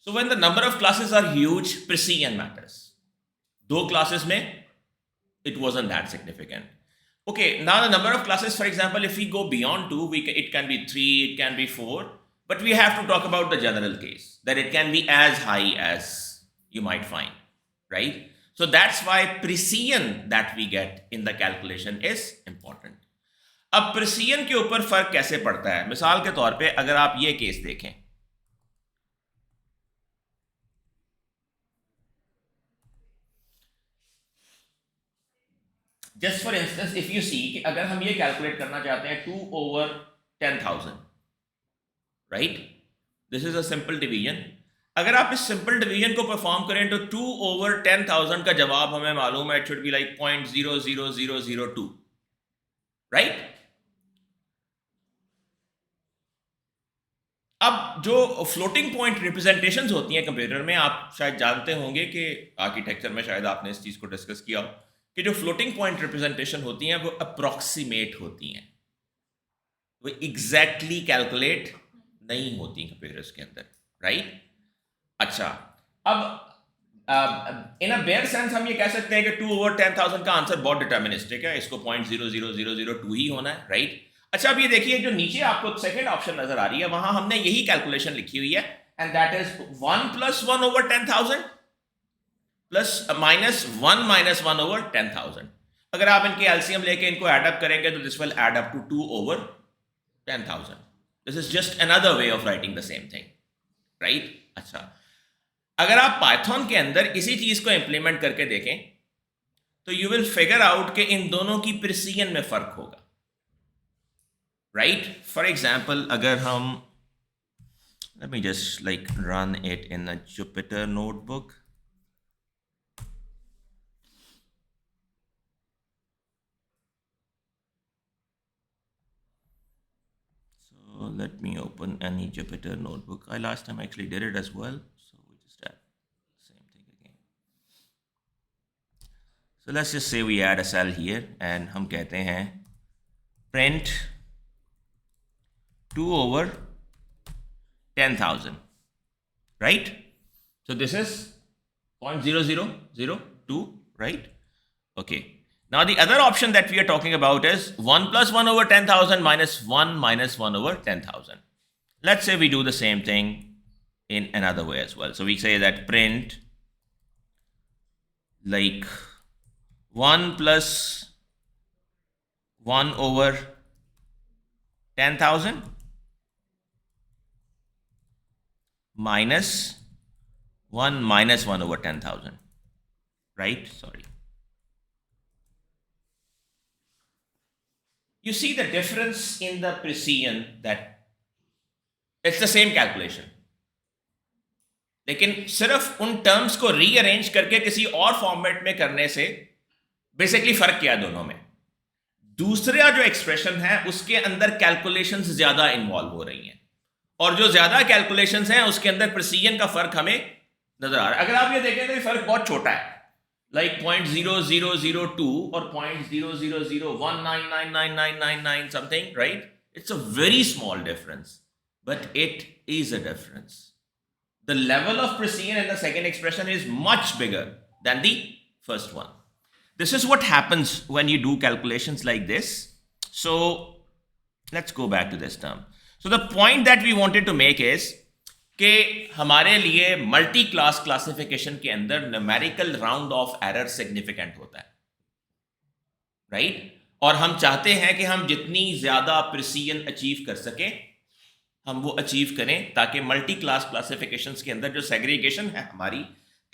So when the number of classes are huge, precision matters. दो classes में it wasn't that significant. Okay, now the number of classes, for example, if we go beyond 2, it can be 3, it can be 4, but we have to talk about the general case, that it can be as high as you might find, right? So that's why precision that we get in the calculation is important. अब precision के ऊपर फर्क कैसे पड़ता है? मिसाल के तौर पे अगर आप ये केस देखें, just for instance if you see कि अगर हम ये कैलकुलेट करना चाहते हैं 2/10,000, right, this is a simple division. अगर आप इस सिंपल डिवीजन को परफॉर्म करें तो 2/10,000 का जवाब हमें मालूम है, it should be like 0.00002, right. अब जो फ्लोटिंग पॉइंट रिप्रेजेंटेशंस होती हैं कंप्यूटर में, आप शायद जानते होंगे कि आर्किटेक्चर में शायद आपने इस चीज को डिस्कस किया कि जो फ्लोटिंग पॉइंट रिप्रेजेंटेशन होती हैं वो अप्रोक्सीमेट होती हैं, वो एग्जैक्टली कैलकुलेट नहीं होती कंप्यूटर्स के अंदर, राइट. अच्छा, अब इन अ बेयर सेंस हम ये कह सकते हैं कि 2/10,000 का आंसर बहुत डिटर्मिनिस्टिक है, इसको 0.00002 ही होना है, राइट. अच्छा, अब ये देखिए जो नीचे आपको सेकंड ऑप्शन नजर आ रही है, वहां हमने यही कैलकुलेशन लिखी हुई है, एंड दैट इज 1 + 1/10,000 प्लस -1 - 1/10,000. अगर आप इनके एलसीएम लेके इनको एड अप करेंगे तो this will add up to 2/10,000. This is just another way of writing the same thing, right. अच्छा, अगर आप पाइथन के अंदर इसी चीज को इंप्लीमेंट करके देखें तो यू विल फिगर आउट कि इन दोनों की प्रिसीजन में फर्क होगा, राइट. फॉर एग्जाम्पल, अगर हम let me just like run it in a Jupyter notebook. So let me open any Jupyter notebook. I last time actually did it as well, so we just add the same thing again. So let's just say we add a cell here and हम कहते हैं print 2/10,000, right? So this is 0.0002, right? Okay. Now the other option that we are talking about is 1 + 1/10,000 -1 - 1/10,000. Let's say we do the same thing in another way as well. So we say that print like 1 + 1/10,000 minus 1 - 1/10,000, right? Sorry. You see the difference in the precision, that it's the same calculation, लेकिन सिर्फ उन terms को rearrange करके किसी और format में करने से बेसिकली फर्क क्या है दोनों में. दूसरा जो एक्सप्रेशन है उसके अंदर कैलकुलेशंस ज्यादा इन्वॉल्व हो रही हैं, और जो ज्यादा कैलकुलेशंस हैं उसके अंदर प्रिसीजन का फर्क हमें नजर आ रहा है. अगर आप ये देखें तो ये फर्क बहुत छोटा है, like 0.0002 or 0.00019999999 something, right? It's a very small difference, but it is a difference. The level of precision in the second expression is much bigger than the first one. This is what happens when you do calculations like this. So let's go back to this term. So the point that we wanted to make is कि हमारे लिए multi class classification के अंदर numerical round of error significant होता है, right. और हम चाहते हैं कि हम जितनी ज्यादा प्रिसीजन अचीव कर सके हम वो अचीव करें, ताकि मल्टी क्लास क्लासिफिकेशंस के अंदर जो सेग्रीगेशन है हमारी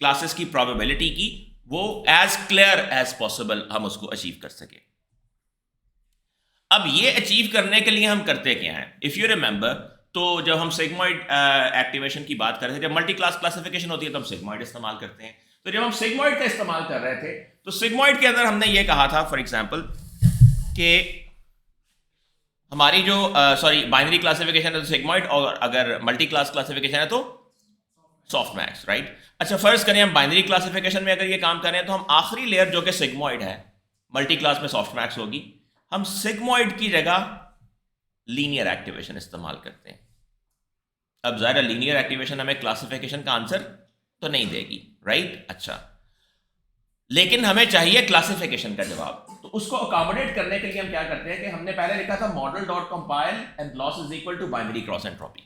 क्लासेस की प्रोबेबिलिटी की, वो एज क्लियर एज पॉसिबल हम उसको अचीव कर सके. अब ये अचीव करने के लिए हम करते क्या हैं? इफ यू रिमेंबर, तो जब हम सिग्मॉइड एक्टिवेशन की बात कर रहे थे, जब मल्टी क्लास क्लासिफिकेशन होती है तो हम सिग्मॉइड इस्तेमाल करते हैं. तो जब हम सिग्मॉइड का इस्तेमाल कर रहे थे तो सिग्मॉइड के अंदर हमने ये कहा था, फॉर एग्जांपल, कि हमारी जो बाइनरी क्लासिफिकेशन है तो सिग्मॉइड, और अगर मल्टी क्लास क्लासिफिकेशन है तो सॉफ्ट मैक्स, राइट. अच्छा, फर्ज करें हम बाइनरी क्लासिफिकेशन में अगर ये काम करें तो हम आखिरी लेयर जो कि सिग्मॉइड है, मल्टी क्लास में सॉफ्ट मैक्स होगी, हम सिग्मॉइड की जगह लीनियर एक्टिवेशन इस्तेमाल करते हैं. अब ज़ाहिर लीनियर एक्टिवेशन हमें क्लासिफिकेशन का आंसर तो नहीं देगी, राइट? अच्छा, लेकिन हमें चाहिए क्लासिफिकेशन का जवाब। तो उसको अकोमोडेट करने के लिए हम क्या करते हैं कि हमने पहले लिखा था model dot compile and loss is equal to binary cross entropy.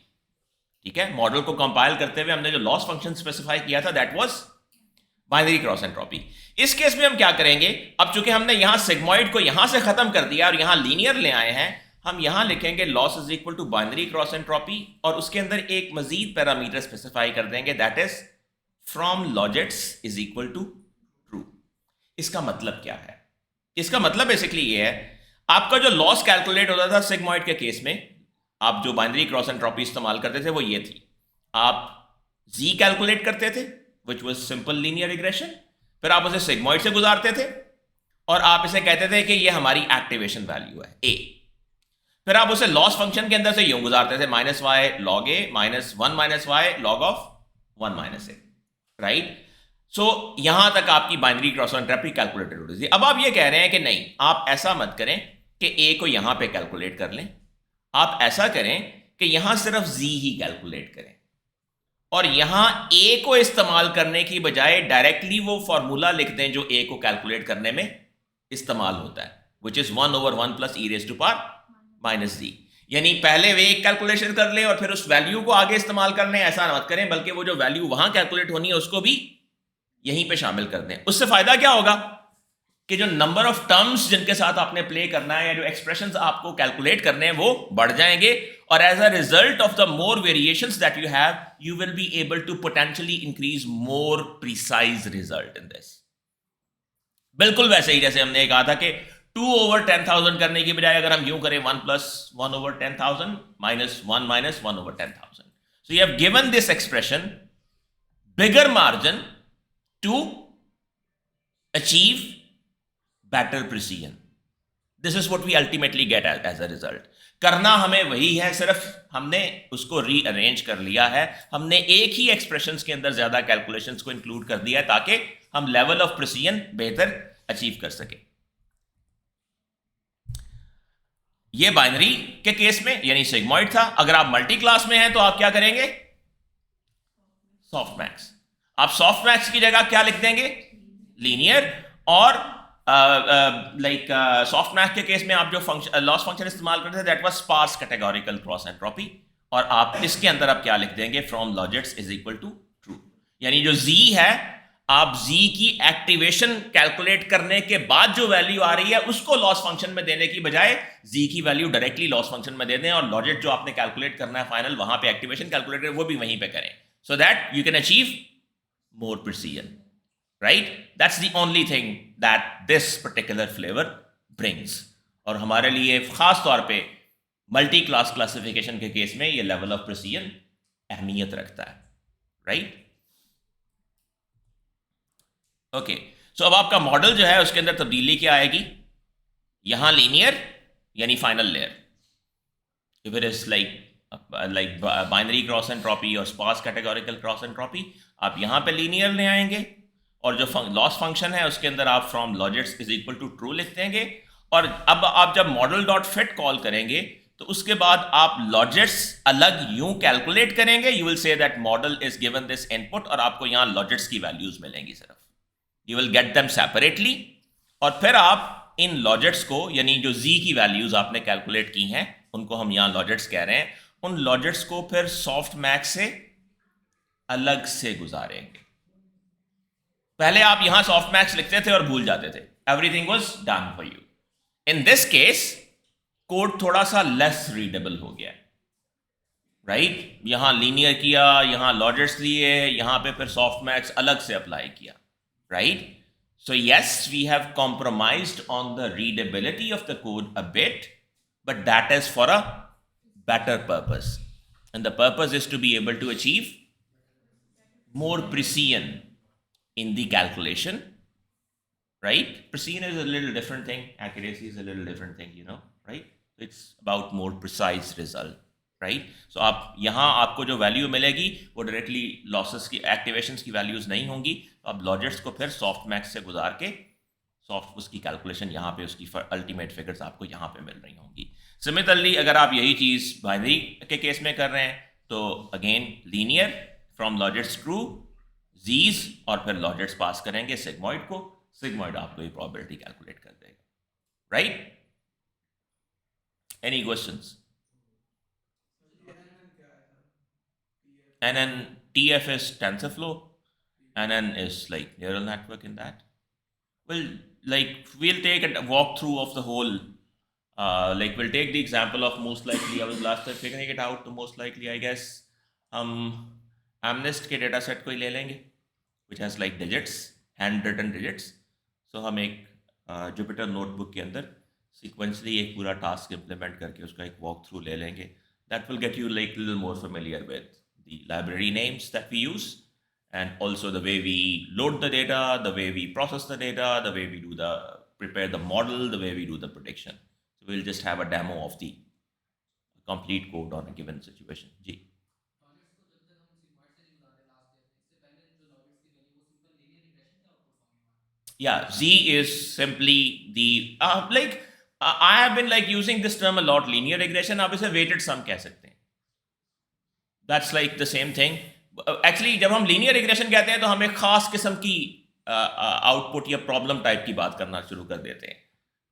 ठीक है, मॉडल को कंपाइल करते हुए हमने जो लॉस फंक्शन स्पेसिफाई किया था that was binary cross entropy. इस केस में हम क्या करेंगे, अब चूंकि हमने यहां सिग्मॉइड को यहां से खत्म कर दिया और यहां लीनियर ले आए हैं, हम यहां लिखेंगे loss is equal to binary cross entropy और उसके अंदर एक मजीद पैरामीटर स्पेसिफाई कर देंगे that is from logits is equal to true. इसका मतलब क्या है? इसका मतलब बेसिकली ये है, आपका जो लॉस कैलकुलेट होता था सिग्मॉइड के केस में, आप जो बाइनरी क्रॉस एंट्रोपी इस्तेमाल करते थे वो ये थी, आप जी कैलकुलेट करते थे which was simple linear regression, फिर आप उसे सिग्मॉइड से गुजारते थे और आप इसे कहते थे कि ये हमारी एक्टिवेशन वैल्यू है ए, फिर आप उसे लॉस फंक्शन के अंदर से यूं गुजारते थे minus Y log A minus Y log of 1 minus A, right? So यहां तक आपकी बाइनरी क्रॉस एंट्रोपी कैलकुलेटेड होती थी। अब आप ये कह रहे हैं कि नहीं, आप ऐसा मत करें कि ए को यहां पे कैलकुलेट कर लें, आप ऐसा करें कि यहां सिर्फ जी ही कैलकुलेट करें और यहां ए को इस्तेमाल करने की बजाय डायरेक्टली वो फॉर्मूला लिख दें जो ए को कैलकुलेट करने में इस्तेमाल होता है, which is 1/1 plus E raise to power minus G. यानी पहले वे एक कैलकुलेशन कर लें और फिर उस वैल्यू को आगे इस्तेमाल कर लें, ऐसा मत करें, बल्कि वो जो वैल्यू वहां कैलकुलेट होनी है उसको भी यहीं पे शामिल कर दें। उससे फायदा क्या होगा कि जो नंबर ऑफ टर्म्स जिनके साथ आपने प्ले करना है या जो एक्सप्रेशंस आपको कैलकुलेट करने हैं वो बढ़ जाएंगे और as a result of the more variations that you have you will be able to potentially increase more precise result in this. बिल्कुल वैसे ही जैसे हमने कहा था कि 2/10,000 करने की बजाय अगर हम यूं करें 1 + 1/10,000 minus 1/10,000, so you have given this expression bigger margin to achieve better precision. This is what we ultimately get as a result. करना हमें वही है, सिर्फ हमने उसको रीअरेंज कर लिया है, हमने एक ही एक्सप्रेशंस के अंदर ज्यादा कैलकुलेशंस को इंक्लूड कर दिया है ताकि हम लेवल ऑफ प्रिसीजन बेहतर अचीव कर सके। ये बाइनरी के केस में यानी सिग्मॉइड था। अगर आप मल्टी क्लास में हैं तो आप क्या करेंगे, सॉफ्ट मैक्स। आप सॉफ्ट मैक्स की जगह क्या लिख देंगे, लीनियर, और सॉफ्ट मैक्स के केस में आप जो फंक्शन लॉस फंक्शन इस्तेमाल करते थे that was sparse categorical cross entropy, और आप इसके अंदर आप क्या लिख देंगे, from logits is equal to true. यानी जो जी है, आप जी की एक्टिवेशन कैलकुलेट करने के बाद जो वैल्यू आ रही है उसको लॉस फंक्शन में देने की बजाय जी की वैल्यू डायरेक्टली लॉस फंक्शन में दे दें और लॉजेट जो आपने कैलकुलेट करना है फाइनल वहां पे एक्टिवेशन कैलकुलेटर वो भी वहीं पे करें, so that you can achieve more precision, right? That's the only thing that this particular flavor brings. और हमारे लिए खास तौर पे मल्टी क्लास क्लासिफिकेशन के केस में ये लेवल ऑफ प्रिसीजन अहमियत रखता है, राइट? ओके, सो अब आपका मॉडल जो है उसके अंदर तब्दीली क्या आएगी, यहां लीनियर यानी final layer, if it is like binary cross entropy और स्पार्स कैटेगोरिकल क्रॉस एंट्रोपी, आप यहां पे लीनियर ले आएंगे और जो लॉस फंक्शन है उसके अंदर आप from logits is equal to true लिख देंगे, और अब आप जब मॉडल डॉट फिट कॉल करेंगे तो उसके बाद आप लॉजेट्स अलग यूं कैलकुलेट करेंगे, you will say that model is given this input, और आपको यहां लॉजेट्स की वैल्यूज मिलेंगी सिर्फ, you will get them separately, और फिर आप इन लॉजेट्स को यानी जो जी की वैल्यूज आपने कैलकुलेट की हैं उनको हम यहां लॉजेट्स कह रहे हैं, उन लॉजेट्स को फिर सॉफ्ट मैक्स से अलग से गुजारेंगे। पहले आप यहां सॉफ्ट मैक्स लिखते थे और भूल जाते थे, everything was done for you. In this case code थोड़ा सा लेस रीडेबल हो गया, राइट? यहां लीनियर किया, यहां लॉजेट्स लिए, यहां पे फिर सॉफ्ट मैक्स अलग से अप्लाई किया, right? So yes, we have compromised on the readability of the code a bit, but that is for a better purpose, and the purpose is to be able to achieve more precision in the calculation, right? Precision is a little different thing, accuracy is a little different thing, you know, right? It's about more precise result, right? So आप यहाँ आपको जो value मिलेगी वो directly losses की एक्टिवेशंस की values नहीं होंगी, तो आप लॉजेट्स को फिर सॉफ्ट मैक्स से गुजार के सॉफ्ट उसकी कैलकुलेशन यहाँ पे उसकी अल्टीमेट फिगर्स आपको यहाँ पे मिल रही होंगी। सिमिलरली अगर आप यही चीज़ बाइनरी के केस में कर रहे हैं तो अगेन लीनियर फ्रॉम लॉजेट्स टू जीज, और फिर लॉजेट्स पास करेंगे सिग्मॉइड को, सिग्मॉइड आपको ये प्रोबेबिलिटी कैलकुलेट कर देगा, right? Any questions? NN, TF is TensorFlow, NN is like neural network in that. Well, like we'll take a walkthrough of the whole. Like we'll take the example of most likely. I was last time figuring it out. To most likely, I guess, Amnest के data set को ही ले लेंगे, which has like digits, handwritten digits. So हम एक Jupyter notebook के अंदर sequentially एक पूरा task implement करके उसका एक walkthrough ले लेंगे. That will get you like a little more familiar with the library names that we use, and also the way we load the data, the way we process the data, the way we do the prepare the model, the way we do the prediction. So we'll just have a demo of the complete code on a given situation. Ji. Yeah, Z is simply the I have been like using this term a lot, linear regression. आप इसे weighted sum कह सकते हैं. That's like the same thing. Actually, जब हम linear regression कहते हैं तो हम एक खास किस्म की आउटपुट या प्रॉब्लम टाइप की बात करना शुरू कर देते हैं.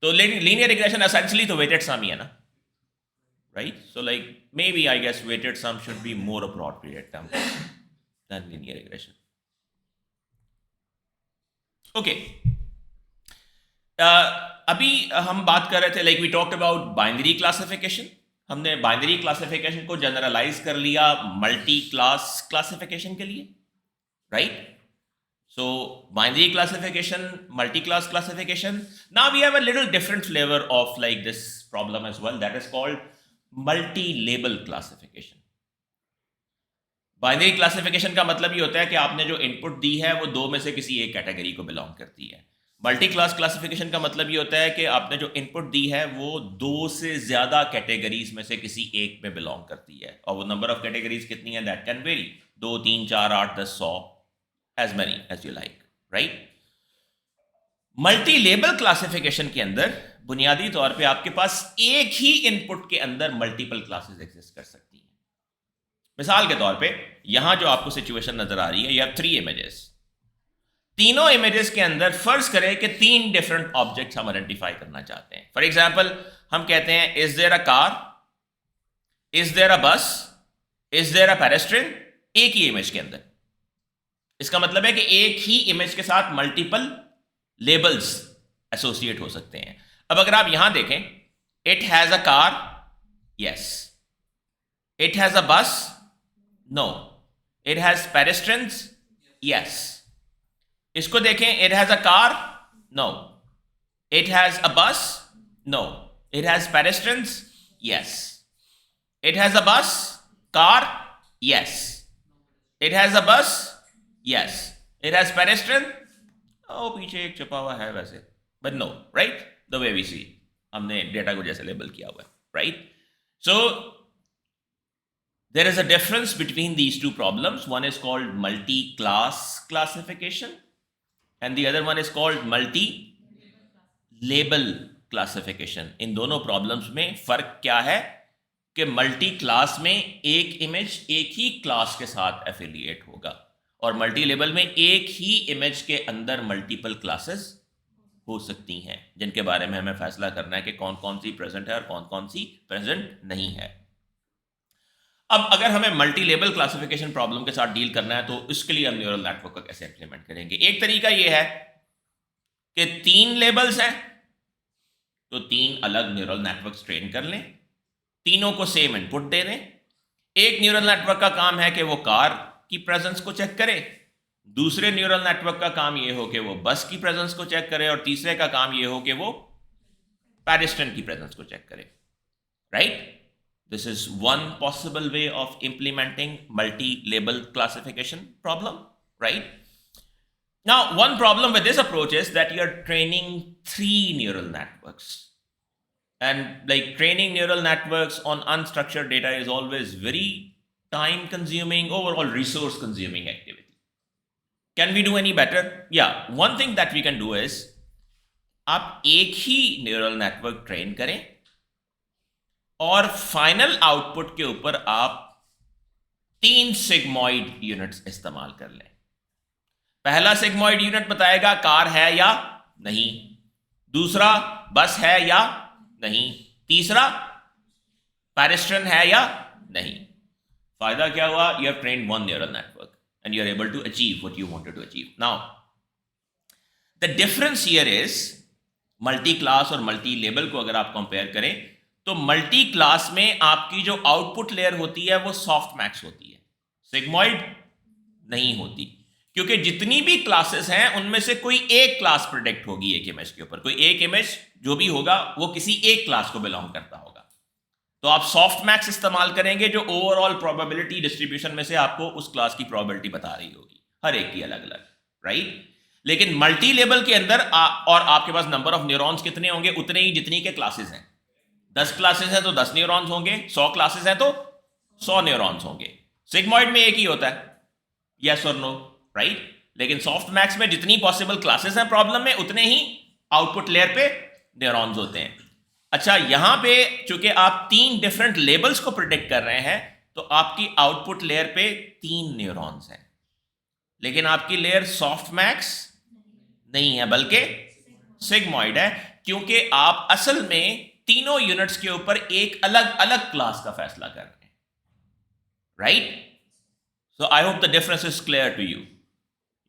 तो linear regression essentially तो weighted sum ही है ना, right? So like maybe I guess weighted sum should be more appropriate term than linear regression. Okay. अभी हम बात कर रहे थे like we talked about binary classification. हमने बाइनरी क्लासिफिकेशन को जनरलाइज कर लिया मल्टी क्लास क्लासिफिकेशन के लिए, right? So binary classification, multi class classification. Now we have a little different flavour of like this problem as well, that is called multi label classification. Binary classification का मतलब ये होता है कि आपने जो इनपुट दी है वो दो में से किसी एक कैटेगरी को बिलोंग करती है. मल्टी क्लास क्लासिफिकेशन का मतलब ये होता है कि आपने जो इनपुट दी है वो दो से ज्यादा कैटेगरीज में से किसी एक में बिलोंग करती है, और वो नंबर ऑफ कैटेगरीज कितनी है that can vary, 2, 3, 4, 8, 10, 100, as many as you like, right? Multi label classification के अंदर बुनियादी तौर पे आपके पास एक ही इनपुट के अंदर मल्टीपल क्लासेस एग्जिस्ट कर सकती हैं. मिसाल के तौर पे यहां जो आपको सिचुएशन नजर आ रही है, यू हैव 3 इमेजेस. तीनों इमेजेस के अंदर फर्ज करें कि 3 डिफरेंट ऑब्जेक्ट्स हम आइडेंटिफाई करना चाहते हैं. फॉर एग्जांपल हम कहते हैं is there a car, is there a bus, is there a pedestrian, एक ही इमेज के अंदर. इसका मतलब है कि एक ही इमेज के साथ मल्टीपल लेबल्स एसोसिएट हो सकते हैं. अब अगर आप यहां देखें, it has a car, yes. It has a bus, no. It has pedestrians, yes. इसको देखें, it has a car, no. It has a bus, no. It has pedestrians, yes. It has a bus, car, yes. It has a bus, yes. It has pedestrian, ओ पीछे एक छुपा हुआ है वैसे, but no, right? The way we see, हमने data को जैसे लेबल किया हुआ है, right? So there is a difference between these two problems. One is called multi-class classification and the other one is called multi-label classification. इन दोनों problems में फर्क क्या है कि मल्टी क्लास में एक इमेज एक ही क्लास के साथ एफिलिएट होगा, और मल्टी लेबल में एक ही इमेज के अंदर मल्टीपल क्लासेस हो सकती हैं, जिनके बारे में हमें फैसला करना है कि कौन कौन सी प्रेजेंट है और कौन कौन सी प्रेजेंट नहीं है. अब अगर हमें मल्टी लेबल क्लासिफिकेशन प्रॉब्लम के साथ डील करना है तो इसके लिए हम न्यूरल नेटवर्क को कैसे इंप्लीमेंट करेंगे? एक तरीका यह है कि 3 लेबल्स हैं तो 3 अलग न्यूरल नेटवर्क ट्रेन कर लें, तीनों को सेम इनपुट दे दें. एक न्यूरल नेटवर्क का काम है कि वो कार की प्रेजेंस को चेक करे, दूसरे न्यूरल नेटवर्क का काम ये हो कि वो बस की प्रेजेंस को चेक करे, और तीसरे का काम ये हो कि वो पेडेस्ट्रियन की प्रेजेंस को चेक करे, right? This is one possible way of implementing multi-label classification problem, right? Now, one problem with this approach is that you're training 3 neural networks. And like training neural networks on unstructured data is always very time-consuming, overall resource-consuming activity. Can we do any better? Yeah, one thing that we can do is, आप एक ही neural network train करें और final output के ऊपर आप 3 sigmoid units इस्तेमाल कर लें। पहला सिग्मॉइड यूनिट बताएगा कार है या नहीं, दूसरा बस है या नहीं, तीसरा पेडेस्ट्रियन है या नहीं। फायदा क्या हुआ? You have trained one neural network and you are able to achieve what you wanted to achieve. Now the difference here is multi class और मल्टी लेबल को अगर आप कंपेयर करें तो मल्टी क्लास में आपकी जो आउटपुट लेयर होती है वो सॉफ्ट मैक्स होती है, सिग्मॉइड नहीं होती, क्योंकि जितनी भी क्लासेस हैं उनमें से कोई एक क्लास प्रोडिक्ट होगी एक इमेज के ऊपर, कोई एक इमेज जो भी होगा वो किसी एक क्लास को बिलोंग करता होगा। तो आप सॉफ्ट मैक्स इस्तेमाल करेंगे जो ओवरऑल प्रोबेबिलिटी डिस्ट्रीब्यूशन में से आपको उस क्लास की प्रोबेबिलिटी बता रही होगी, हर एक की अलग अलग, राइट। लेकिन मल्टी लेबल के अंदर और आपके पास नंबर ऑफ न्यूरॉन्स कितने होंगे? उतने ही जितनी के क्लासेस हैं। 10 क्लासेस हैं तो 10 न्यूरॉन्स होंगे, 100 क्लासेस हैं तो 100 न्यूरॉन्स होंगे। सिग्मॉइड में एक ही होता है, यस और नो, राइट। लेकिन सॉफ्ट मैक्स में जितनी पॉसिबल क्लासेस हैं प्रॉब्लम में उतने ही आउटपुट लेयर पे न्यूरॉन्स होते हैं। अच्छा, यहां पे चूंकि आप 3 डिफरेंट लेबल्स को प्रिडिक्ट कर रहे हैं तो आपकी आउटपुट लेयर पे 3 न्यूरॉन्स हैं, लेकिन आपकी लेयर सॉफ्ट मैक्स नहीं है बल्कि सिग्मॉइड है, क्योंकि आप असल में तीनों यूनिट्स के ऊपर एक अलग अलग क्लास का फैसला कर रहे हैं, right. So I hope the difference is clear to you.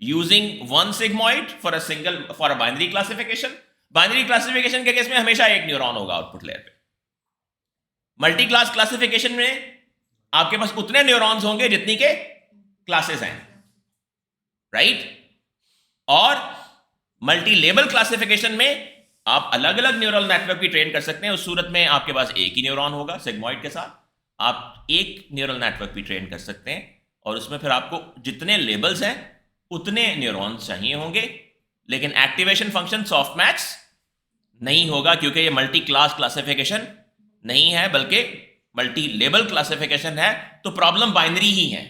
Using one sigmoid for a binary classification, binary classification के केस में हमेशा एक न्यूरॉन होगा आउटपुट लेयर पे। मल्टी क्लास क्लासिफिकेशन में आपके पास उतने न्यूरॉन्स होंगे जितनी के क्लासेस हैं, राइट। और मल्टी लेबल क्लासिफिकेशन में आप अलग अलग न्यूरल नेटवर्क भी ट्रेन कर सकते हैं। उस सूरत में आपके पास एक ही न्यूरॉन होगा, सिग्मॉइड के साथ आप एक न्यूरल नेटवर्क भी ट्रेन कर सकते हैं और उसमें फिर आपको जितने लेबल्स हैं उतने न्यूरॉन्स चाहिए होंगे, लेकिन एक्टिवेशन फंक्शन सॉफ्ट मैक्स नहीं होगा क्योंकि ये मल्टी क्लास क्लासिफिकेशन नहीं है बल्कि मल्टी लेबल क्लासिफिकेशन है। तो प्रॉब्लम बाइनरी ही है,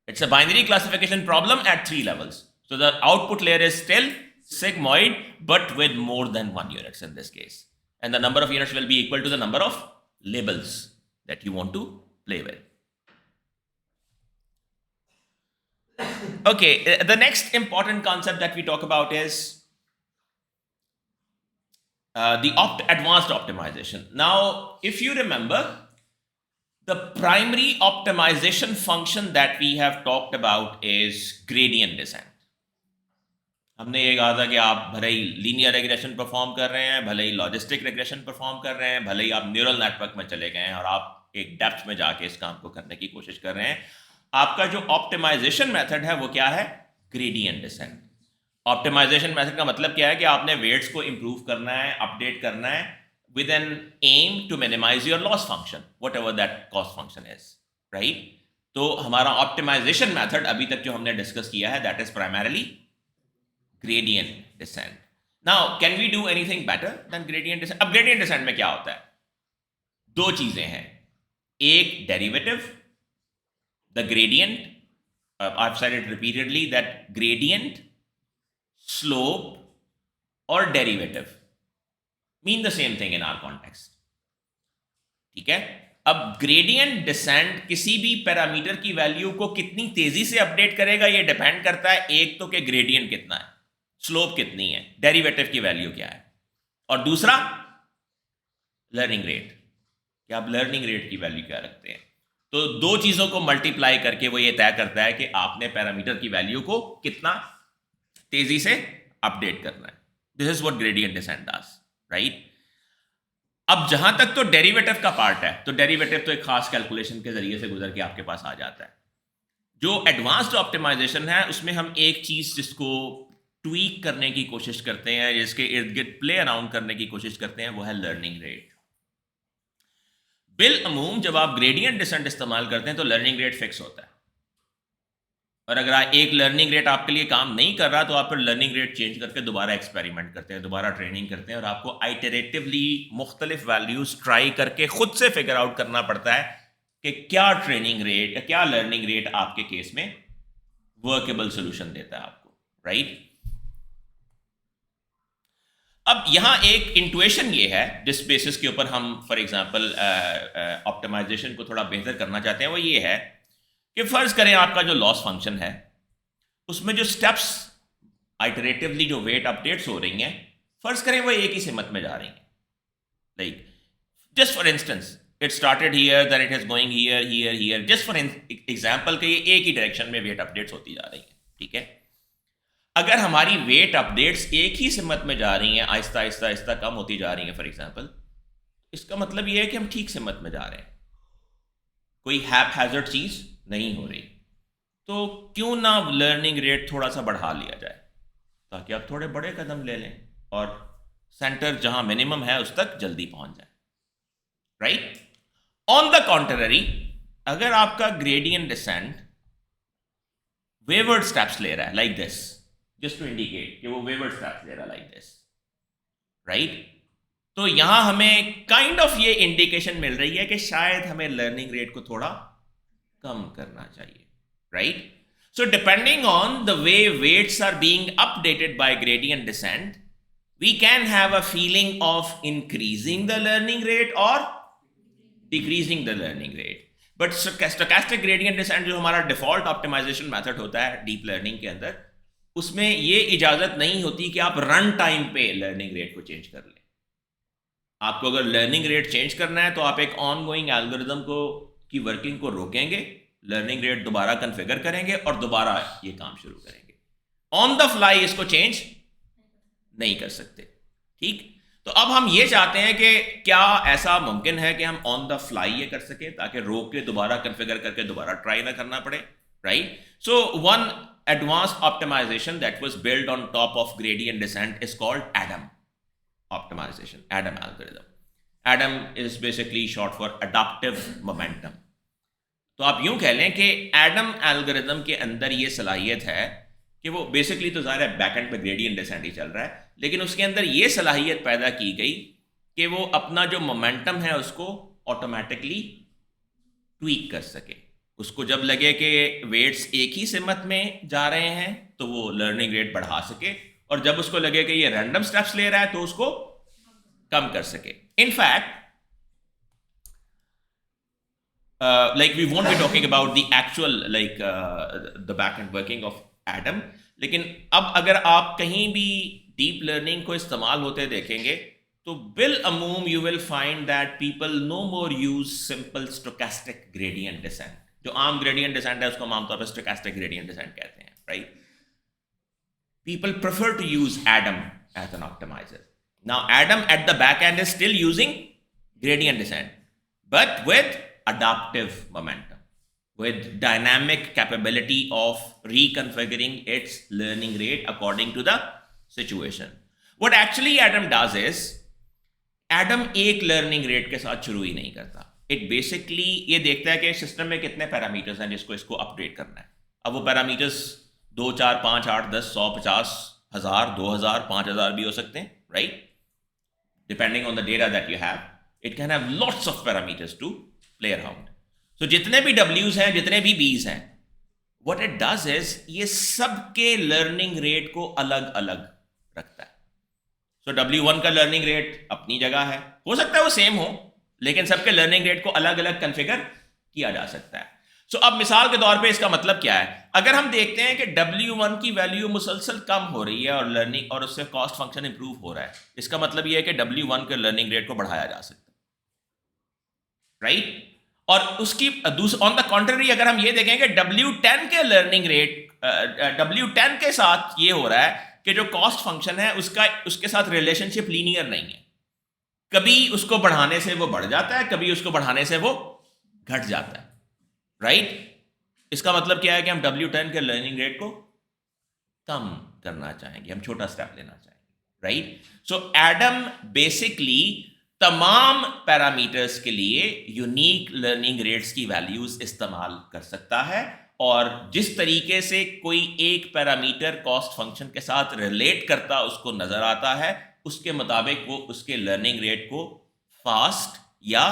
it's a binary classification problem at 3 levels. So the output layer is still sigmoid but with more than 1 units in this case, and the number of units will be equal to the number of labels that you want to play with. Okay, the next important concept that we talk about is the advanced optimization. Now, if you remember, the primary optimization function that we have talked about is gradient descent. हमने ये कहा था कि आप भले ही linear regression perform कर रहे हैं, भले ही लॉजिस्टिक रिग्रेशन परफॉर्म कर रहे हैं, भले ही आप न्यूरल नेटवर्क में चले गए हैं और आप एक डेप्थ में जाके इस काम को करने की कोशिश कर रहे हैं, आपका जो ऑप्टिमाइजेशन मेथड है वो क्या है? Gradient descent. ऑप्टिमाइजेशन मेथड का मतलब क्या है कि आपने वेट्स को इंप्रूव करना है, अपडेट करना है with an aim to minimize your loss function, whatever that cost function is, right? तो हमारा ऑप्टिमाइजेशन मेथड अभी तक जो हमने डिस्कस किया है that is primarily gradient descent. Now, can we do anything better than gradient descent? अब gradient descent में क्या होता है? 2 चीजें हैं, एक derivative, the gradient, I've said it repeatedly that gradient, slope और derivative mean the same thing in our context. ठीक है। अब ग्रेडियंट डिसेंट किसी भी पैरामीटर की वैल्यू को कितनी तेजी से अपडेट करेगा ये डिपेंड करता है, एक तो कि ग्रेडियंट कितना है, स्लोप कितनी है, डेरिवेटिव की वैल्यू क्या है, और दूसरा लर्निंग रेट, कि आप लर्निंग रेट की वैल्यू क्या रखते हैं। तो 2 चीजों को मल्टीप्लाई करके वो ये तय करता है कि आपने पैरामीटर की वैल्यू को कितना तेजी से अपडेट करना है। This is what gradient descent does, right. अब जहां तक तो डेरिवेटिव का पार्ट है, तो डेरिवेटिव तो एक खास कैलकुलेशन के जरिए से गुजर के आपके पास आ जाता है। जो एडवांस्ड ऑप्टिमाइजेशन है उसमें हम एक चीज जिसको ट्वीक करने की कोशिश करते हैं, जिसके इर्द गिर्द प्ले अराउंड करने की कोशिश करते हैं, वो है लर्निंग रेट। बिल अमूम जब आप ग्रेडियंट डिसेंट इस्तेमाल करते हैं तो लर्निंग रेट फिक्स होता है, और अगर एक लर्निंग रेट आपके लिए काम नहीं कर रहा तो आप फिर लर्निंग रेट चेंज करके दोबारा एक्सपेरिमेंट करते हैं, दोबारा ट्रेनिंग करते हैं, और आपको आइटरेटिवली मुख्तलिफ वैल्यूज ट्राई करके खुद से फिगर आउट करना पड़ता है कि क्या ट्रेनिंग रेट या क्या लर्निंग रेट आपके केस में वर्केबल सोल्यूशन देता है आपको, राइट। अब यहाँ एक इंट्यूशन ये है जिस बेसिस के ऊपर हम फॉर एग्जांपल ऑप्टिमाइजेशन को थोड़ा बेहतर करना चाहते हैं, वो ये है कि फ़र्ज़ करें आपका जो लॉस फंक्शन है उसमें जो स्टेप्स आइटरेटिवली जो वेट अपडेट्स हो रही हैं, फ़र्ज़ करें वो एक ही सिमत में जा रही हैं. Like just for instance it started here, then it is going here here here, just for example के ये एक ही डायरेक्शन में वेट अपडेट्स होती जा रही हैं. ठीक है, अगर हमारी वेट अपडेट्स एक ही सिमत में जा रही हैं, आहिस्ता आहिस्ता आहिस्ता कम होती जा रही हैं फॉर एग्जांपल, इसका मतलब ये है कि हम ठीक सिमत में जा रहे हैं, कोई हैपहैज़र्ड चीज़ नहीं हो रही. तो क्यों ना लर्निंग रेट थोड़ा सा बढ़ा लिया जाए ताकि आप थोड़े बड़े कदम ले लें और सेंटर जहां मिनिमम है उस तक जल्दी पहुंच जाए. राइट. ऑन द कॉन्ट्ररी, अगर आपका ग्रेडियंट डिसेंट वेवर्ड स्टेप्स ले रहा है like this, just to indicate कि वो वेवर्ड स्टेप्स ले रहा है लाइक दिस, राइट, तो यहां हमें काइंड ऑफ ये इंडिकेशन मिल रही है कि शायद हमें लर्निंग रेट को थोड़ा कम करना चाहिए. Right. So depending on the way weights are being updated by gradient descent, we can have a feeling of increasing the learning rate or decreasing the learning rate. But stochastic gradient descent जो हमारा default optimization method होता है deep learning के अंदर, उसमें ये इजाज़त नहीं होती कि आप रन टाइम पे लर्निंग रेट को चेंज कर लें. आपको अगर लर्निंग रेट चेंज करना है तो आप एक ऑनगोइंग एल्गोरिदम को की वर्किंग को रोकेंगे, लर्निंग रेट दोबारा कन्फिगर करेंगे और दोबारा ये काम शुरू करेंगे. ऑन द फ्लाई इसको चेंज नहीं कर सकते. ठीक. तो अब हम ये चाहते हैं कि क्या ऐसा मुमकिन है कि हम ऑन द फ्लाई ये कर सकें ताकि रोक के दोबारा कन्फिगर करके दोबारा ट्राई ना करना पड़े. Right. So one advanced optimization that was built on top of gradient descent is called ADAM optimization, ADAM algorithm. ADAM is basically short for adaptive momentum. तो आप यूं कह लें कि ADAM algorithm के अंदर ये सलाहियत है कि वो बेसिकली तो ज़ाहिर है बैकएंड पे ग्रेडियंट डिसेंट ही चल रहा है, लेकिन उसके अंदर ये सलाहियत पैदा की गई कि वो अपना जो मोमेंटम है उसको ऑटोमेटिकली ट्वीक कर सके. उसको जब लगे कि वेट्स एक ही सिमत में जा रहे हैं तो वो लर्निंग रेट बढ़ा सके, और जब उसको लगे कि ये रैंडम स्टेप्स ले रहा है तो उसको कम कर सके. In fact like we won't be talking about the actual like the back end working of ADAM, लेकिन अब अगर आप कहीं भी डीप लर्निंग को इस्तेमाल होते देखेंगे तो बिल अमूम you will find that people no more use simple stochastic gradient descent. जो आम ग्रेडियंट डिसेंट है उसको हम आमतौर पर स्टोकेस्टिक ग्रेडियंट डिसेंट कहते हैं. Right. People prefer to use ADAM as an optimizer. Now ADAM at the back end is still using gradient descent but with adaptive momentum, with dynamic capability of reconfiguring its learning rate according to the situation. What actually ADAM does is ADAM एक learning rate के साथ शुरू ही नहीं करता. It basically ये देखता है कि सिस्टम में कितने पैरामीटर्स हैं जिसको इसको अपडेट करना है. अब वो पैरामीटर्स 2, 4, 5, 8, 10, 100, 50, 1000, 2000, 5000 भी हो सकते हैं. Right. Depending on the data that you have, it can have lots of parameters to play around. So जितने भी W's हैं, जितने भी B's हैं, what it does is ये सबके learning rate को अलग अलग रखता है. So W1 का learning rate अपनी जगह है, हो सकता है वो सेम हो, लेकिन सबके learning rate को अलग अलग कन्फिगर किया जा सकता है. So अब मिसाल के तौर पे इसका मतलब क्या है? अगर हम देखते हैं कि W1 की वैल्यू मुसलसल कम हो रही है और लर्निंग और उससे कॉस्ट फंक्शन इंप्रूव हो रहा है, इसका मतलब यह है कि W1 के लर्निंग रेट को बढ़ाया जा सकता है. राइट. और उसकी ऑन द कॉन्ट्ररी अगर हम ये देखें कि W10 के लर्निंग रेट W10 के साथ ये हो रहा है कि जो कॉस्ट फंक्शन है उसके साथ रिलेशनशिप लीनियर नहीं है. कभी उसको बढ़ाने से वो बढ़ जाता है, कभी उसको बढ़ाने से वो घट जाता है. राइट. इसका मतलब क्या है कि हम W10 के लर्निंग रेट को कम करना चाहेंगे, हम छोटा स्टेप लेना चाहेंगे. राइट. सो ADAM बेसिकली तमाम पैरामीटर्स के लिए यूनिक लर्निंग रेट्स की वैल्यूज इस्तेमाल कर सकता है, और जिस तरीके से कोई एक पैरामीटर कॉस्ट फंक्शन के साथ रिलेट करता उसको नजर आता है, उसके मुताबिक वो उसके लर्निंग रेट को फास्ट या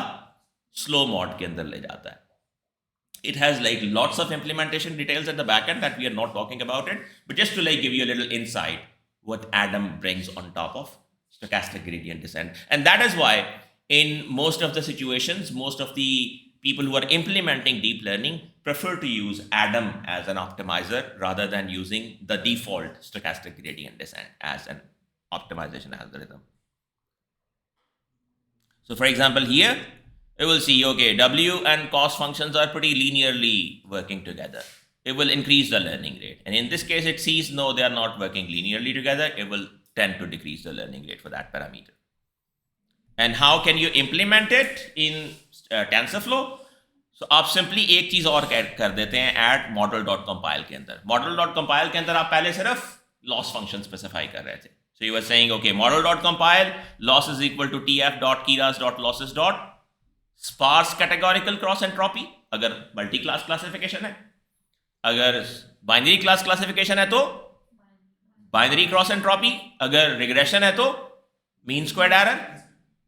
स्लो मोड के अंदर ले जाता है. It has like lots of implementation details at the back end that we are not talking about it, but just to like give you a little insight what ADAM brings on top of stochastic gradient descent. And that is why in most of the situations, most of the people who are implementing deep learning prefer to use ADAM as an optimizer rather than using the default stochastic gradient descent as an optimization algorithm. So for example, here we will see, okay, W and cost functions are pretty linearly working together. It will increase the learning rate. And in this case, it sees, no, they are not working linearly together. It will tend to decrease the learning rate for that parameter. And how can you implement it in TensorFlow? So आप simply एक चीज और कर देते हैं at model.compile के अंदर. Model.compile के अंदर आप पहले सिर्फ loss function specify कर रहे थे. So you were saying, okay, model.compile, loss is equal to tf.keras.losses. Sparse categorical cross entropy, अगर मल्टी क्लास क्लासिफिकेशन है. अगर बाइनरी क्लास क्लासिफिकेशन है तो बाइनरी क्रॉस एंट्रोपी. अगर रिग्रेशन है तो mean squared error,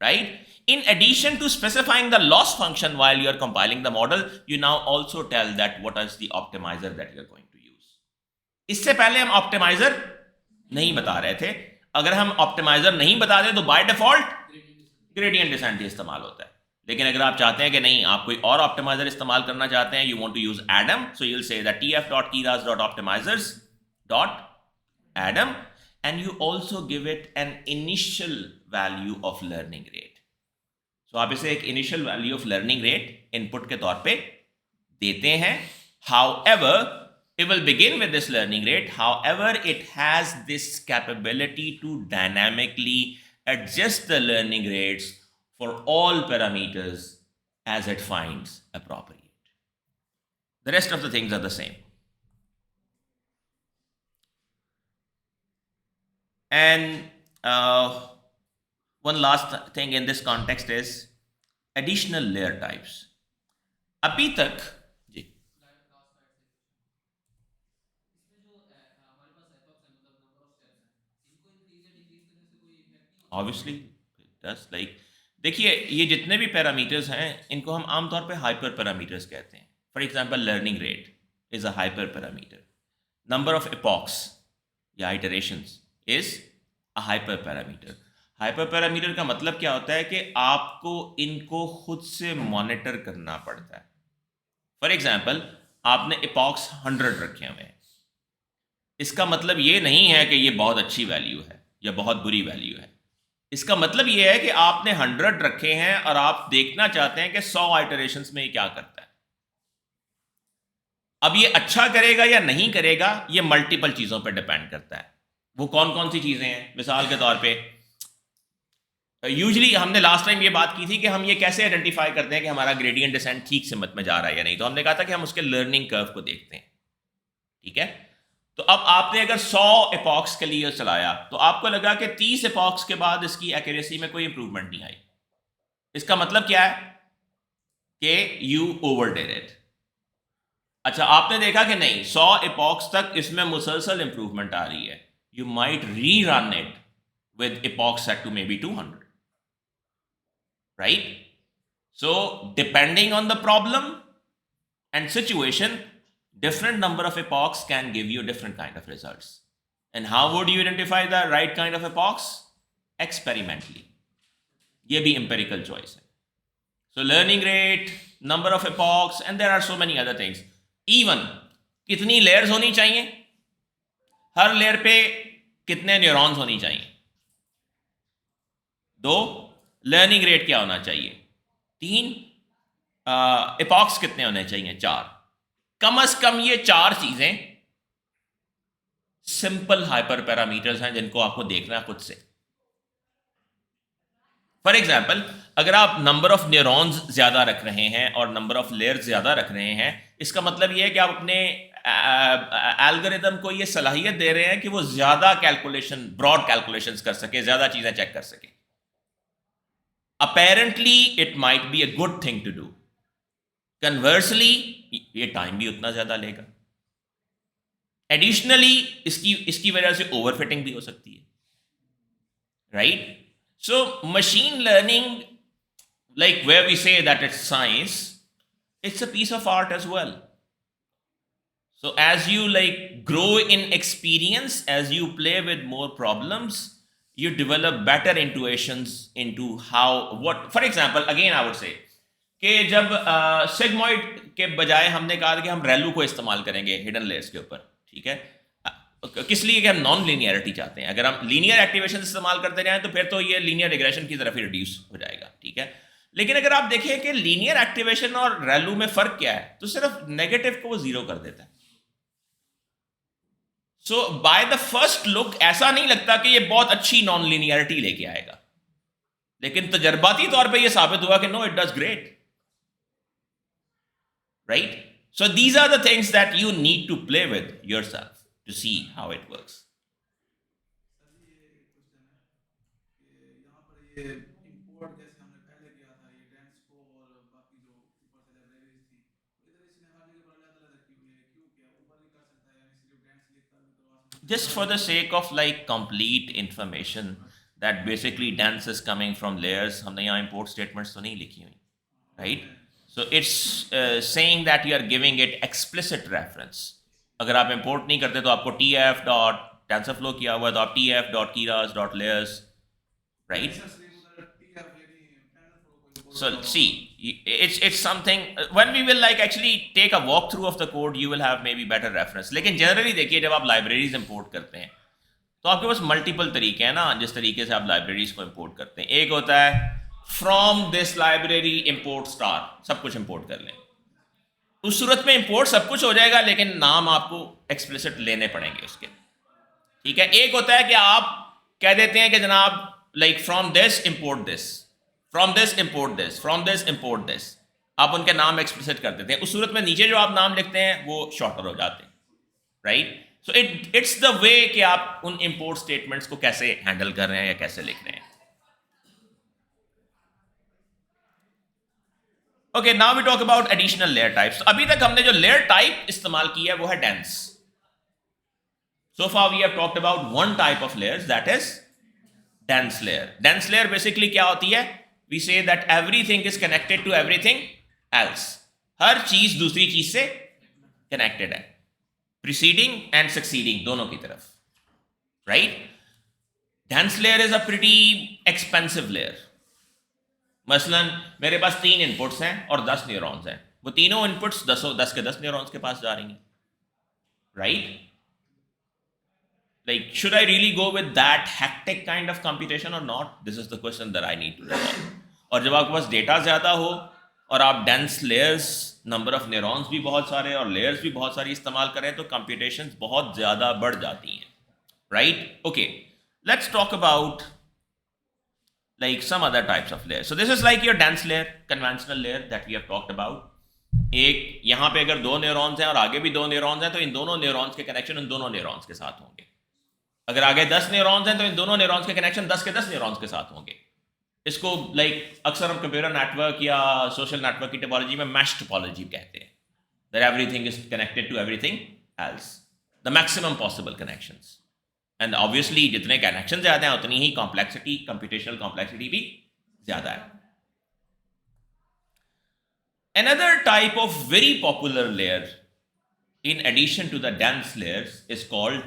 right? In addition to specifying the loss function while you are compiling the model, you now also tell that what is the optimizer that you are going to use. इससे पहले हम optimiser नहीं बता रहे थे. अगर हम optimiser नहीं बता दें तो बाय डिफॉल्ट ग्रेडियंट डिसेंट ही इस्तेमाल होता है. लेकिन अगर आप चाहते हैं कि नहीं, आप कोई और ऑप्टिमाइजर इस्तेमाल करना चाहते हैं, you want to use ADAM, so you will say that tf.keras.optimizers.ADAM and you also give it an initial value of learning rate. So आप इसे एक initial value of learning rate input के तौर पे देते हैं. However, it will begin with this learning rate. However, it has this capability to dynamically adjust the learning rates for all parameters as it finds appropriate. The rest of the things are the same. And one last thing in this context is additional layer types. अभी तक जी obviously it does. Like देखिए, ये जितने भी parameters हैं इनको हम आमतौर पे हाइपर पैरामीटर्स कहते हैं. For example, learning rate is a hyper parameter. Number of epochs या iterations is a hyper parameter. Hyper parameter का मतलब क्या होता है कि आपको इनको खुद से मॉनिटर करना पड़ता है. फॉर एग्जांपल, आपने एपॉक्स 100 रखे हुए हैं. इसका मतलब ये नहीं है कि ये बहुत अच्छी वैल्यू है या बहुत बुरी वैल्यू है. इसका मतलब ये है कि आपने 100 रखे हैं और आप देखना चाहते हैं कि 100 आइटरेशंस में ये क्या करता है. अब ये अच्छा करेगा या नहीं करेगा, ये मल्टीपल चीजों पर डिपेंड करता है. वो कौन कौन सी चीजें हैं? मिसाल के तौर पे, यूजली हमने लास्ट टाइम ये बात की थी कि हम ये कैसे आइडेंटिफाई करते हैं कि हमारा ग्रेडियंट डिसेंट ठीक सिमत में जा रहा है या नहीं. तो हमने कहा था कि हम उसके लर्निंग कर्व को देखते हैं. ठीक है. तो अब आपने अगर 100 एपॉक्स के लिए चलाया तो आपको लगा कि 30 एपॉक्स के बाद इसकी एक्यूरेसी में कोई इंप्रूवमेंट नहीं आई. इसका मतलब क्या है? कि यू ओवरडिड इट. अच्छा, आपने देखा कि नहीं, 100 एपॉक्स तक इसमें मुसलसल इंप्रूवमेंट आ रही है. You might rerun it with epochs set to maybe 200. Right? So depending on the problem and situation, different number of epochs can give you different kind of results. And how would you identify the right kind of epochs? Experimentally. ये भी empirical choice है. So learning rate, number of epochs, and there are so many other things. Even कितनी layers होनी चाहिए, हर layer पे कितने neurons होनी चाहिए, 2 लर्निंग रेट क्या होना चाहिए, 3 एपॉक्स कितने होने चाहिए, 4. कम से कम ये 4 चीजें सिंपल हाइपर पैरामीटर्स हैं जिनको आपको देखना है खुद से. फॉर एग्जाम्पल, अगर आप नंबर ऑफ न्यूरॉन्स ज्यादा रख रहे हैं और नंबर ऑफ लेयर्स ज्यादा रख रहे हैं, इसका मतलब ये है कि आप अपने एल्गोरिथम को ये सलाहियत दे रहे हैं कि वो ज्यादा कैलकुलेशन, ब्रॉड कैलकुलेशंस कर सके, ज्यादा चीजें चेक कर सके. Apparently it might be a good thing to do. Conversely, ये टाइम भी उतना ज्यादा लेगा. Additionally, इसकी वजह से ओवरफिटिंग भी हो सकती है. Right? So machine learning, like where we say that it's science, it's a piece of art as well. So as you like grow in experience, as you play with more problems, you develop better intuitions into how, what, for example, again I would say कि जब sigmoid के बजाय हमने कहा कि हम रेलू को इस्तेमाल करेंगे हिडन लेयर्स के ऊपर, ठीक है, किस लिए कि हम नॉन लीनियरिटी चाहते हैं. अगर हम लीनियर एक्टिवेशन इस्तेमाल करते जाएं तो फिर तो ये लीनियर रिग्रेशन की तरफ ही रिड्यूस हो जाएगा, ठीक है. लेकिन अगर आप देखें कि लीनियर एक्टिवेशन और रेलू में फर्क क्या है, तो सिर्फ नेगेटिव को वो जीरो कर देता है. सो बाय द फर्स्ट लुक ऐसा नहीं लगता कि ये बहुत अच्छी नॉन लीनियरिटी लेके आएगा, लेकिन तजर्बाती तौर पे ये साबित हुआ कि no, it does great, right. So these are the things that you need to play with yourself to see how it works. Import जैसे हमने पहले किया था ये डेंस को और बाकी जो ऊपर से लाइब्रेरीज थी, इधर इसने हर जगह पर अलग अलग रखी हुई है, क्यों किया? ऊपर भी कर सकता है, यानी सिर्फ डेंस लिखकर भी करवा सकता Just for the sake of like complete information that basically dense is coming from layers, हमने यहाँ import statements तो नहीं लिखी हुई, right? So it's saying that you are giving it explicit reference. अगर आप import नहीं करते तो आपको tf dot TensorFlow किया हुआ है तो आप tf dot keras dot layers, right? So see, it's something when we will like actually take a walkthrough of the code, you will have maybe better reference. लेकिन generally देखिए जब आप libraries import करते हैं तो आपके पास multiple तरीके हैं ना जिस तरीके से आप libraries को import करते हैं. एक होता है from this library import star, सब कुछ import कर लें. उस सूरत में import सब कुछ हो जाएगा लेकिन नाम आपको explicit लेने पड़ेंगे उसके, ठीक है. एक होता है कि आप कह देते हैं कि जनाब like from this import this, from this import this, from this import this, आप उनके नाम एक्सप्लिसिट कर देते हैं. उस सूरत में नीचे जो आप नाम लिखते हैं वो शॉर्टर हो जाते हैं, right. So it's the way कि आप उन इंपोर्ट स्टेटमेंट्स को कैसे हैंडल कर रहे हैं या कैसे लिख रहे हैं. Okay, now we talk about additional layer types. अभी तक हमने जो लेयर टाइप इस्तेमाल की है वो है dense. So far we have talked about one type of layers, that is dense layer. Dense layer basically क्या होती है? We say that everything is connected to everything else. हर चीज दूसरी चीज से connected है, preceding and succeeding दोनों की तरफ, right? Dense layer is a pretty expensive layer. मसलन मेरे पास 3 इनपुट्स हैं और 10 न्यूरॉन्स हैं, वो तीनों इनपुट्स 10 के 10 न्यूरॉन्स के पास जा रही हैं, right? Like, should I really go with that hectic kind of computation or not? This is the question that I need to resolve. और जब आपके पास डेटा ज़्यादा हो और आप dense layers, number of neurons भी बहुत सारे और लेयर्स भी बहुत सारी इस्तेमाल करें तो कंप्यूटेशंस बहुत ज़्यादा बढ़ जाती हैं, right. Okay, let's talk about like some other types of layers. So this is like your dense layer, conventional layer that we have talked about. एक यहाँ पे अगर 2 न्यूरॉन्स हैं और आगे भी 2 न्यूरॉन्स हैं तो इन दोनों न्यूरॉन्स के कनेक्शन इन दोनों न्यूरॉन्स के साथ होंगे. अगर आगे 10 न्यूरॉन्स हैं तो इन दोनों न्यूरॉन्स के कनेक्शन 10 के 10 न्यूरॉन्स के साथ होंगे. इसको लाइक अक्सर हम कंप्यूटर नेटवर्क या सोशल नेटवर्क की टोपोलॉजी में मैश टोपोलॉजी कहते हैं, that everything is connected to everything else, the maximum possible connections. And obviously जितने कनेक्शन ज्यादा हैं उतनी ही कॉम्प्लेक्सिटी, कंप्यूटेशनल कॉम्प्लेक्सिटी भी ज्यादा है. Another type of very popular layer in addition to the dense layers is called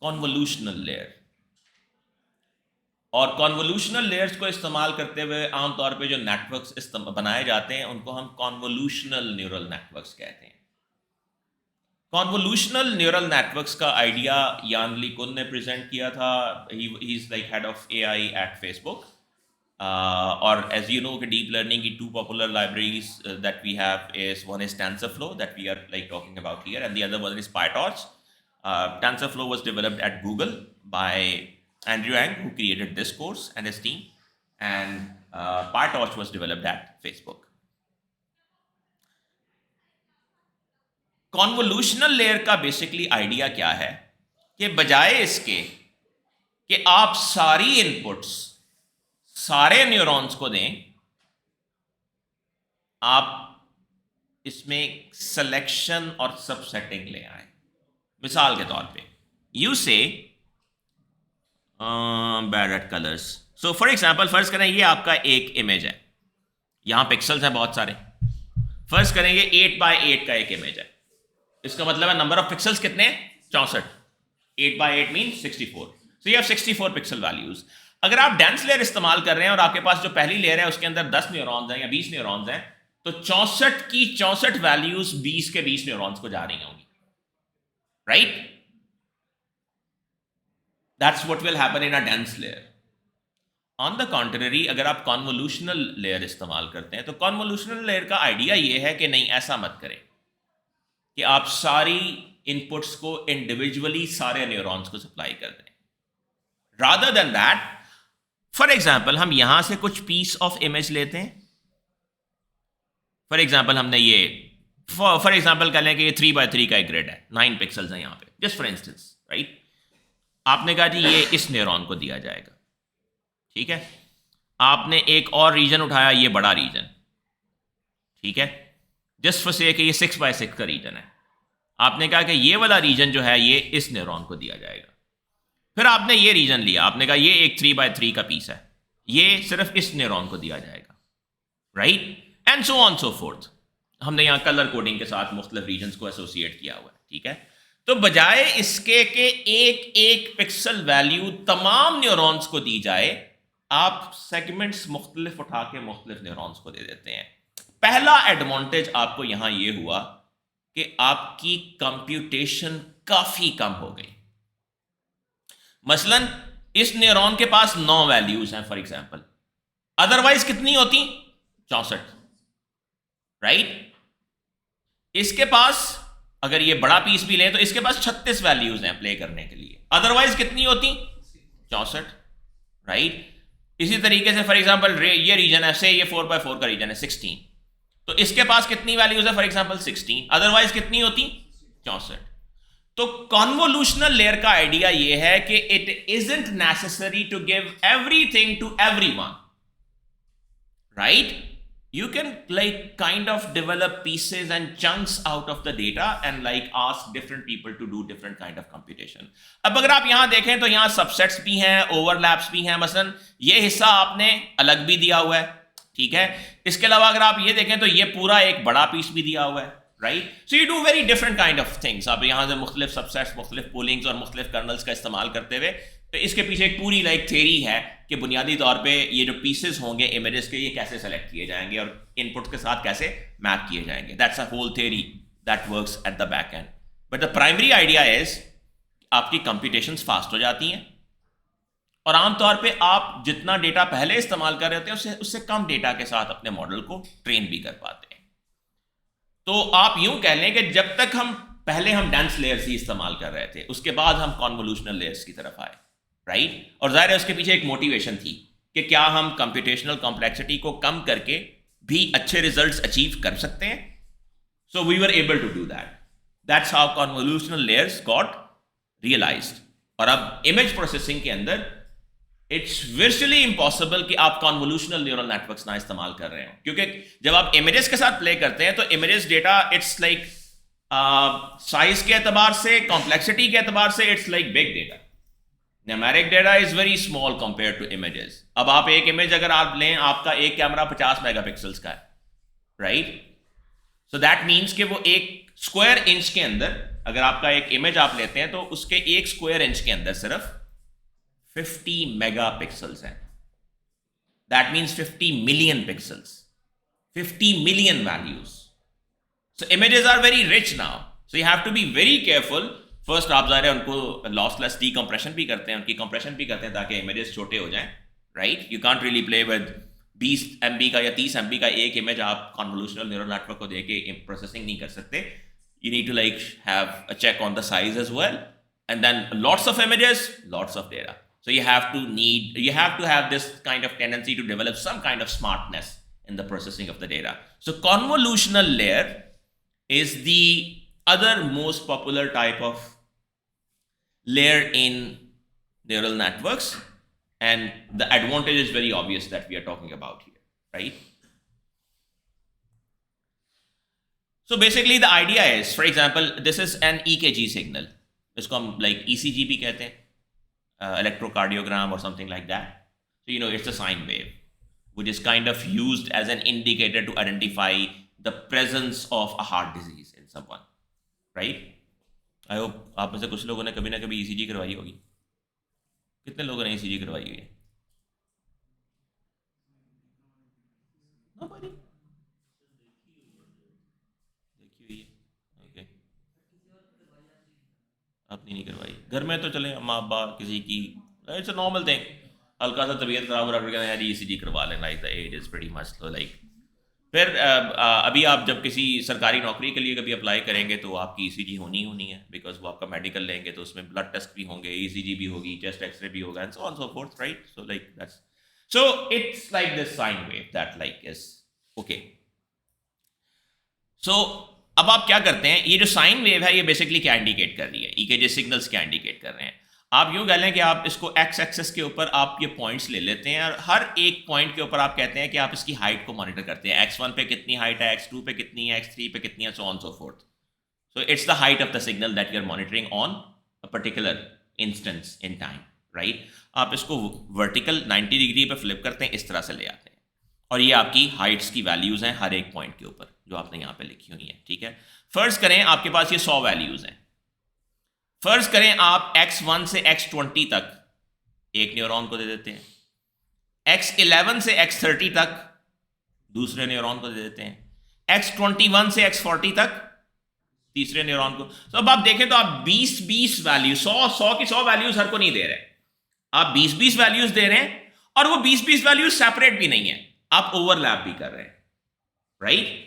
convolutional layer. और convolutional layers को इस्तेमाल करते हुए आमतौर पे जो नेटवर्क्स बनाए जाते हैं उनको हम कॉन्वोल्यूशनल न्यूरल नेटवर्क्स कहते हैं. कॉन्वोल्यूशनल न्यूरल नेटवर्क्स का आइडिया यान ली कुन ने प्रेजेंट किया था. He is like head of AI at Facebook. और एज यू नो कि डीप लर्निंग की 2 popular libraries that we have is, one is TensorFlow that we are like talking about here and the other one is PyTorch. TensorFlow was developed at Google by Andrew Ng, who created this course and his team, and PyTorch was developed at Facebook. Convolutional layer का basically idea क्या है कि बजाय इसके कि आप सारी inputs सारे न्यूरॉन्स को दें, आप इसमें सिलेक्शन और सबसेटिंग ले आए. मिसाल के तौर पे यू से bad at colours. So for example फर्ज करें ये आपका एक इमेज है, यहां पिक्सल्स हैं बहुत सारे. फर्ज करेंगे 8 by 8 का एक इमेज है. इसका मतलब है नंबर ऑफ पिक्सल्स कितने हैं? 64. 8 by 8 mean 64. So you have 64 pixel values. अगर आप डेंस लेयर इस्तेमाल कर रहे हैं और आपके पास जो पहली लेयर है उसके अंदर 10 न्यूरॉन्स हैं या 20 न्यूरॉन्स हैं, तो 64 की 64 वैल्यूज 20 के 20 न्यूरॉन्स को जा रही होंगी, right? That's what will happen in a dense layer. On the contrary, अगर आप कॉन्वोल्यूशनल लेयर इस्तेमाल करते हैं तो कॉन्वोल्यूशनल लेयर का आइडिया यह है कि नहीं, ऐसा मत करें कि आप सारी इनपुट्स को इंडिविजुअली सारे न्यूरॉन्स को सप्लाई कर दें। Rather than that, for example हम यहां से कुछ पीस ऑफ इमेज लेते हैं। फॉर एग्जाम्पल हमने ये फॉर एग्जाम्पल कह लें कि ये 3x3 का एक ग्रिड है, 9 पिक्सल्स हैं यहां पे, जस्ट फॉर इंस्टेंस, राइट? आपने कहा जी ये इस न्यूरॉन को दिया जाएगा, ठीक है? आपने एक और रीजन उठाया, ये बड़ा रीजन, ठीक है? जस्ट फॉर से कि ये 6x6 का रीजन है, आपने कहा कि ये वाला रीजन जो है ये इस न्यूरॉन को दिया जाएगा। फिर आपने ये रीजन लिया, आपने कहा ये एक 3x3 का पीस है, ये सिर्फ इस न्यूरॉन को दिया जाएगा, right? And so on so fourth. हमने यहां कलर कोडिंग के साथ मुख्तलिफ रीजन्स को एसोसिएट किया हुआ है, ठीक है? तो बजाय इसके कि एक एक पिक्सल वैल्यू तमाम न्यूरॉन्स को दी जाए, आप सेगमेंट्स मुख्तलिफ उठा के मुख्तलिफ न्यूरॉन्स को दे देते हैं। पहला एडवांटेज आपको यहां यह हुआ कि आपकी कंप्यूटेशन काफी कम हो गई। मसलन इस न्यूरॉन के पास 9 वैल्यूज हैं फॉर एग्जांपल, अदरवाइज कितनी होती? 64, राइट? इसके पास अगर ये बड़ा पीस भी लें तो इसके पास 36 वैल्यूज हैं प्ले करने के लिए, अदरवाइज कितनी होती? 64, राइट? इसी तरीके से फॉर एग्जांपल ये रीजन है, से ये 4x4 का रीजन है 16, तो इसके पास कितनी वैल्यूज है? फॉर एग्जांपल 16, अदरवाइज कितनी होती? 64। तो कॉन्वोल्यूशनल लेयर का आइडिया यह है कि it isn't necessary to give everything to everyone, right? You can like kind of develop pieces and chunks out of the data and like ask different people to do different kind of computation. अब अगर आप यहां देखें तो यहां subsets भी हैं, overlaps भी हैं। मसलन ये हिस्सा आपने अलग भी दिया हुआ है, ठीक है? इसके अलावा अगर आप ये देखें तो ये पूरा एक बड़ा पीस भी दिया हुआ है, right? So you do very different kind of things. आप यहां से मुख्तलिफ सबसेट्स, मुख्तलिफ पूलिंग्स और मुख्तलिफ कर्नल्स का इस्तेमाल करते हुए, तो इसके पीछे एक पूरी लाइक थ्योरी है कि बुनियादी तौर पे ये जो पीसेस होंगे इमेजेस के, ये कैसे सेलेक्ट किए जाएंगे और इनपुट के साथ कैसे मैप किए जाएंगे। That's a whole theory that works at the back and. But the primary idea is आपकी कंप्यूटेशंस फास्ट हो जाती हैं और आमतौर पे आप जितना डेटा पहले इस्तेमाल कर रहे होते हैं उससे कम डेटा के साथ अपने मॉडल को ट्रेन भी कर पाते हैं। तो आप यूं कह लें कि जब तक पहले हम डेंस लेयर्स ही इस्तेमाल कर रहे थे, उसके बाद हम कॉन्वोल्यूशनल लेयर्स की तरफ आए, राइट? और जाहिर है उसके पीछे एक मोटिवेशन थी कि क्या हम कंप्यूटेशनल कॉम्प्लेक्सिटी को कम करके भी अच्छे रिजल्ट्स अचीव कर सकते हैं। So we were able to do that. That's how convolutional layers got realized. और अब इमेज प्रोसेसिंग के अंदर इट्स वर्चुअली इम्पॉसिबल कि आप कॉन्वोल्यूशनल न्यूरल नेटवर्क्स ना इस्तेमाल कर रहे हो, क्योंकि जब आप इमेजेस के साथ प्ले करते हैं तो images data it's like size के एतबार से, कॉम्प्लेक्सिटी के एतबार से it's like big data. Numeric data is very small compare to images. अब आप एक इमेज अगर आप लें, आपका एक कैमरा 50 मेगापिक्सल्स का है, राइट? सो दैट मीन्स कि वो एक स्क्वायर इंच के अंदर, अगर आपका एक इमेज आप लेते हैं तो उसके एक स्क्वायर इंच के अंदर सिर्फ 50 मेगापिक्सल्स हैं। That means 50 million pixels, 50 million values. So images are very rich now, so you have to be very careful. First आप ज़ाहिर है उनको लॉसलेस डीकम्प्रेशन भी करते हैं, उनकी कंप्रेशन भी करते हैं ताकि इमेजेस छोटे हो जाएं, right? You can't really play with 20 MB का या 30 MB का एक इमेज आप कॉन्वोल्यूशनल न्यूरल नेटवर्क को देके प्रोसेसिंग नहीं कर सकते। You need to like have a check on the size as well, and then lots of images, lots of data. So you have to have this kind of tendency to develop some kind of smartness in the processing of the data. So convolutional layer is the other most popular type of layer in neural networks, and the advantage is very obvious that we are talking about here, right? So basically the idea is, for example, this is an EKG signal. इसको हम like ECG भी कहते हैं, electrocardiogram or something like that. So it's a sine wave which is kind of used as an indicator to identify the presence of a heart disease in someone, right? I hope आप में से कुछ लोगों ने कभी ना कभी ECG करवाई होगी, कितने लोगों ने ECG करवाई हुई है? Nobody. देखी हुई है, ओके। आपने नहीं करवाई? घर में तो चले माँ बाप किसी की, इट्स अ नॉर्मल थिंग। हल्का सा तबीयत खराब हो रहा है यार ECG करवा लेना, like the age is pretty much तो लाइक। फिर अभी आप जब किसी सरकारी नौकरी के लिए कभी अप्लाई करेंगे तो आपकी ECG होनी ही होनी है, बिकॉज वो आपका मेडिकल लेंगे तो उसमें ब्लड टेस्ट भी होंगे, ECG भी होगी, चेस्ट एक्सरे भी होगा, and so on so fourth, right? So like that's, so it's like this sine wave that like is okay. So अब आप क्या करते हैं, ये जो साइन वेव है ये बेसिकली क्या इंडिकेट कर रही है, EKG सिग्नल्स क्या इंडिकेट कर रहे हैं? आप यूं कह लें कि आप इसको एक्स एक्सेस के ऊपर आप ये पॉइंट्स ले लेते हैं और हर एक पॉइंट के ऊपर आप कहते हैं कि आप इसकी हाइट को मॉनिटर करते हैं, x1 पे कितनी हाइट है, x2 पे कितनी है, x3 पे कितनी है, so on so forth. So it's the height of the signal that you are monitoring on a particular instance in time, right? आप इसको वर्टिकल 90 डिग्री पे फ्लिप करते हैं, इस तरह से ले आते हैं, और ये आपकी हाइट्स की वैल्यूज हैं हर एक पॉइंट के ऊपर जो आपने यहाँ पे लिखी हुई है, ठीक है? फर्ज करें आपके पास ये 100 वैल्यूज हैं। फर्ज करें आप x1 से x20 तक एक न्यूरॉन को दे देते हैं, x11 से x30 तक दूसरे न्यूरॉन को दे देते हैं, x21 से x40 तक तीसरे न्यूरॉन को। तो अब आप देखें तो आप 20-20 वैल्यू, 100 की 100 वैल्यूज हर को नहीं दे रहे, आप 20-20 वैल्यूज दे रहे हैं, और वो 20-20 वैल्यूज सेपरेट भी नहीं है, आप ओवरलैप भी कर रहे हैं, right?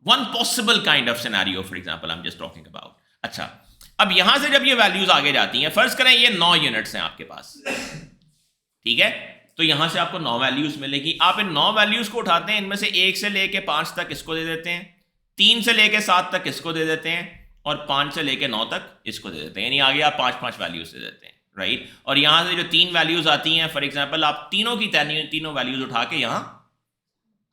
One possible kind of scenario for example I am just talking about. अच्छा, अब यहां से जब ये वैल्यूज आगे जाती हैं, फर्ज करें ये 9 यूनिट्स हैं आपके पास, ठीक है? तो यहां से आपको 9 वैल्यूज मिलेगी। आप इन 9 वैल्यूज को उठाते हैं, इनमें से 1 से लेके 5 तक इसको दे देते हैं, 3 से लेके 7 तक इसको दे देते हैं, और 5 से लेके 9 तक इसको दे देते हैं, यानी आगे आप 5-5 वैल्यूज दे देते हैं, राइट? और यहां से जो 3 वैल्यूज आती हैं, फॉर एग्जाम्पल आप तीनों की तीनों वैल्यूज उठा के यहां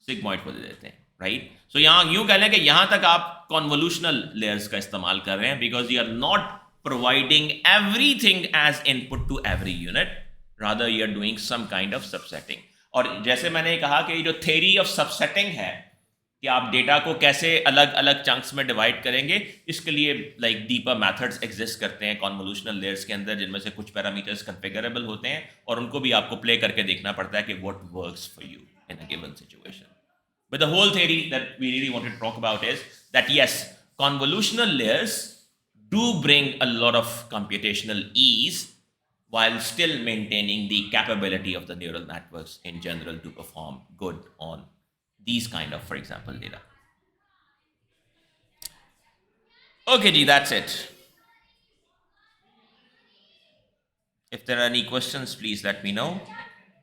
सिग्मॉइड को दे देते हैं, राइट? सो यहां यूं कह लें कि यहां तक आप कॉन्वोल्यूशनल लेयर्स का इस्तेमाल कर रहे हैं, because you are not providing everything as input to every unit, rather you are doing some kind of subsetting. और जैसे मैंने कहा कि जो थ्योरी ऑफ सबसेटिंग है कि आप डेटा को कैसे अलग अलग चंक्स में डिवाइड करेंगे, इसके लिए लाइक डीपर मेथड्स एग्जिस्ट करते हैं कॉन्वोल्यूशनल लेयर्स के अंदर, जिनमें से कुछ पैरामीटर्स कॉन्फ़िगरेबल होते हैं, और उनको भी आपको प्ले करके देखना पड़ता है कि what works for you in a given situation. But the whole theory that we really wanted to talk about is that yes, convolutional layers do bring a lot of computational ease while still maintaining the capability of the neural networks in general to perform good on these kind of, for example, data. Okay, Ji, that's it. If there are any questions, please let me know.